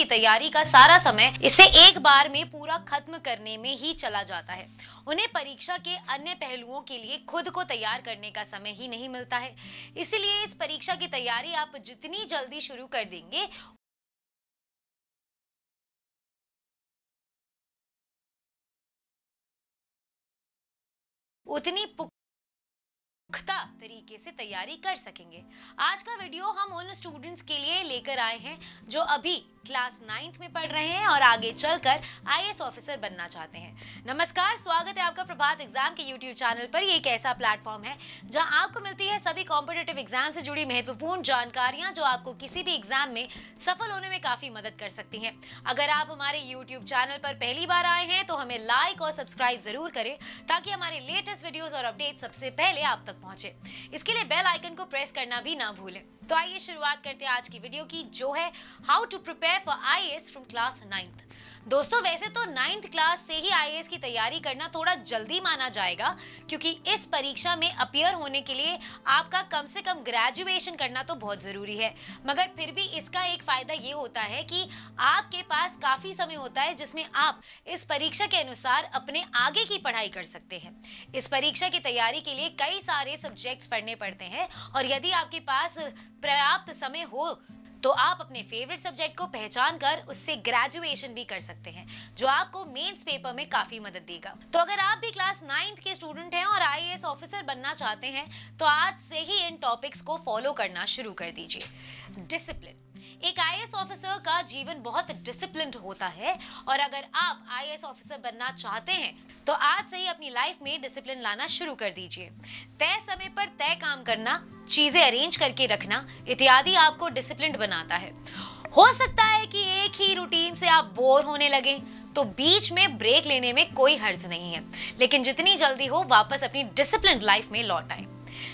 तैयारी का सारा समय इसे एक बार में पूरा खत्म करने में ही चला जाता है। उन्हें परीक्षा के अन्य पहलुओं के लिए खुद को तैयार करने का समय ही नहीं मिलता है। इसलिए इस परीक्षा की तैयारी आप जितनी जल्दी शुरू कर देंगे उतनी पुख्ता तरीके से तैयारी कर सकेंगे। आज का वीडियो हम उन स्टूडेंट्स के लिए लेकर आए हैं जो अभी क्लास 9th में पढ़ रहे हैं और आगे चलकर आईएएस ऑफिसर बनना चाहते हैं। नमस्कार, स्वागत है आपका प्रभात एग्जाम के यूट्यूब चैनल पर। ये एक ऐसा प्लेटफॉर्म है जहां आपको मिलती है सभी कॉम्पिटिटिव एग्जाम से जुड़ी महत्वपूर्ण जानकारियां जो आपको किसी भी एग्जाम में सफल होने में काफी मदद कर सकती हैं। अगर आप हमारे यूट्यूब चैनल पर पहली बार आए हैं तो हमें लाइक और सब्सक्राइब जरूर करें ताकि हमारे लेटेस्ट वीडियोस और अपडेट सबसे पहले आप तक पहुंचे। इसके लिए बेल आइकन को प्रेस करना भी ना भूलें। तो आइए शुरुआत करते हैं आज की वीडियो की, जो है how to prepare for IAS from class 9th। दोस्तों, वैसे तो 9th क्लास से ही आईएएस की तैयारी करना थोड़ा जल्दी माना जाएगा, क्योंकि इस परीक्षा में अपीयर होने के लिए आपका कम से कम ग्रेजुएशन करना तो बहुत जरूरी है। मगर फिर भी इसका एक फायदा ये होता है कि आपके पास काफी समय होता है जिसमें आप इस परीक्षा के अनुसार अपने आगे की पढ़ाई कर सकते हैं। इस परीक्षा की तैयारी के लिए कई सारे सब्जेक्ट्स पढ़ने पड़ते हैं और यदि आपके पास पर्याप्त समय हो तो आप अपने फेवरेट सब्जेक्ट को पहचान कर उससे ग्रेजुएशन भी कर सकते हैं, जो आपको मेंस पेपर में काफी मदद देगा। तो अगर आप भी क्लास 9th के स्टूडेंट हैं और आईएएस ऑफिसर बनना चाहते हैं तो आज से ही इन टॉपिक्स को फॉलो करना शुरू कर दीजिए। डिसिप्लिन। एक आईएएस ऑफिसर का जीवन बहुत डिसिप्लिन्ड होता है और अगर आप आईएएस ऑफिसर बनना चाहते हैं तो आज से ही अपनी लाइफ में डिसिप्लिन लाना शुरू कर दीजिए। तय समय पर तय काम करना, चीजें अरेंज करके रखना इत्यादि आपको डिसिप्लिन्ड बनाता है। हो सकता है कि एक ही रूटीन से आप बोर होने लगे तो बीच में ब्रेक लेने में कोई हर्ज नहीं है, लेकिन जितनी जल्दी हो वापस अपनी डिसिप्लिन्ड लाइफ में लौट आए।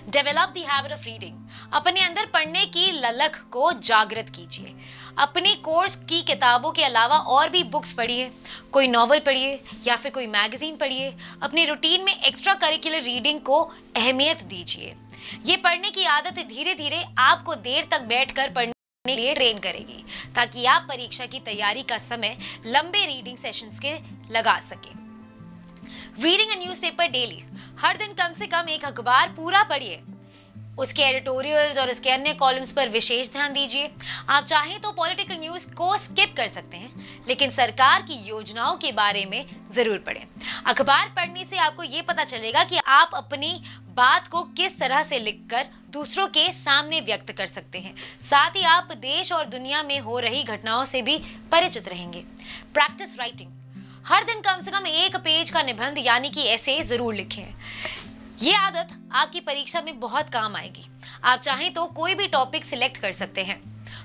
Develop the habit of reading. अपने अंदर पढ़ने की ललक को जागृत कीजिए। अपने कोर्स की किताबों के अलावा और भी बुक्स पढ़िए, कोई नॉवल पढ़िए या फिर कोई मैगजीन पढ़िए। अपनी रूटीन में एक्स्ट्रा करिकुलर रीडिंग को अहमियत दीजिए। ये पढ़ने की आदत धीरे धीरे आपको देर तक बैठकर पढ़ने के लिए ट्रेन करेगी, ताकि आप परीक्षा की तैयारी का समय लंबे रीडिंग सेशंस के लगा सके। Reading a newspaper daily. हर दिन कम से कम एक अखबार पूरा पढ़िए। उसके एडिटोरियल्स और उसके अन्य कॉलम्स पर विशेष ध्यान दीजिए। आप चाहें तो पॉलिटिकल न्यूज़ को स्किप कर सकते हैं, लेकिन सरकार की योजनाओं के बारे में जरूर पढ़ें। अखबार पढ़ने से आपको ये पता चलेगा कि आप अपनी बात को किस तरह से लिखकर दूसरों के सामने व्यक्त कर सकते हैं। साथ ही आप देश और दुनिया में हो रही घटनाओं से भी परिचित रहेंगे। Practice writing. हर दिन कम से कम एक पेज का निबंध यानी कि ऐसे जरूर लिखें। ये आदत आपकी परीक्षा में बहुत काम आएगी। आप चाहें तो कोई भी टॉपिक सिलेक्ट कर सकते हैं।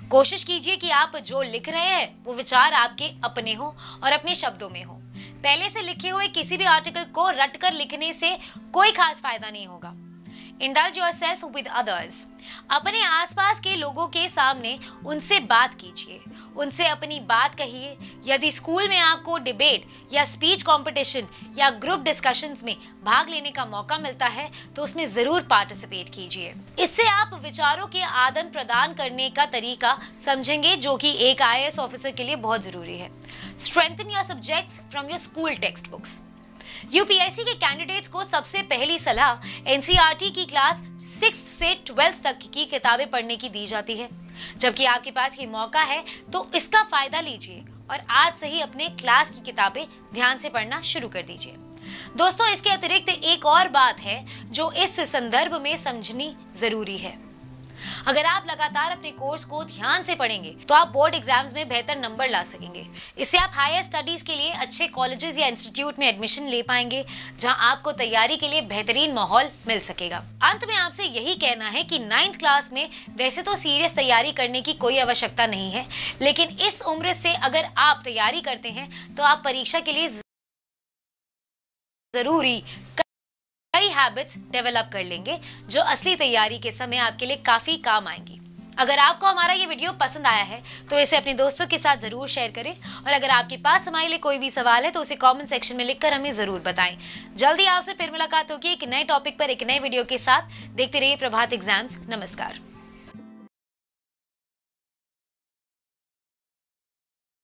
कोशिश कीजिए कि आप जो लिख रहे हैं वो विचार आपके अपने हो और अपने शब्दों में हो। पहले से लिखे हुए किसी भी आर्टिकल को रटकर लिखने से कोई खास फायदा नहीं होगा। Indulge yourself with others. अपने आसपास के लोगों के सामने उनसे बात कीजिए, उनसे अपनी बात कहिए। यदि स्कूल में आपको डिबेट या स्पीच कंपटीशन या ग्रुप डिस्कशंस में भाग लेने का मौका मिलता है तो उसमें जरूर पार्टिसिपेट कीजिए। इससे आप विचारों के आदान प्रदान करने का तरीका समझेंगे, जो कि एक आईएएस ऑफिसर के लिए बहुत जरूरी है। Strengthen your subjects from your school text books. UPSC के कैंडिडेट्स को सबसे पहली सलाह एनसीईआरटी की क्लास 6 से 12 तक की किताबें पढ़ने की दी जाती है। जबकि आपके पास ये मौका है तो इसका फायदा लीजिए और आज से ही अपने क्लास की किताबें ध्यान से पढ़ना शुरू कर दीजिए। दोस्तों, इसके अतिरिक्त एक और बात है जो इस संदर्भ में समझनी जरूरी है। अगर आप लगातार अपने कोर्स को ध्यान से पढ़ेंगे तो आप बोर्ड एग्जाम्स में बेहतर नंबर ला सकेंगे। इससे आप हायर स्टडीज के लिए अच्छे कॉलेजेस या इंस्टीट्यूट में एडमिशन ले पाएंगे, जहां आपको तैयारी के लिए बेहतरीन माहौल मिल सकेगा। अंत में आपसे यही कहना है कि 9th क्लास में वैसे तो सीरियस तैयारी करने की कोई आवश्यकता नहीं है, लेकिन इस उम्र से अगर आप तैयारी करते हैं तो आप परीक्षा के लिए जरूरी कई हैबिट्स डेवलप कर लेंगे जो असली तैयारी के समय आपके लिए काफी काम आएंगी। अगर आपको हमारा ये वीडियो पसंद आया है तो इसे अपने दोस्तों के साथ जरूर शेयर करें और अगर आपके पास हमारे लिए कोई भी सवाल है तो उसे कमेंट सेक्शन में लिखकर हमें जरूर बताएं। जल्दी आपसे फिर मुलाकात होगी एक नए टॉपिक पर एक नए वीडियो के साथ। देखते रहिए प्रभात एग्जाम्स। नमस्कार।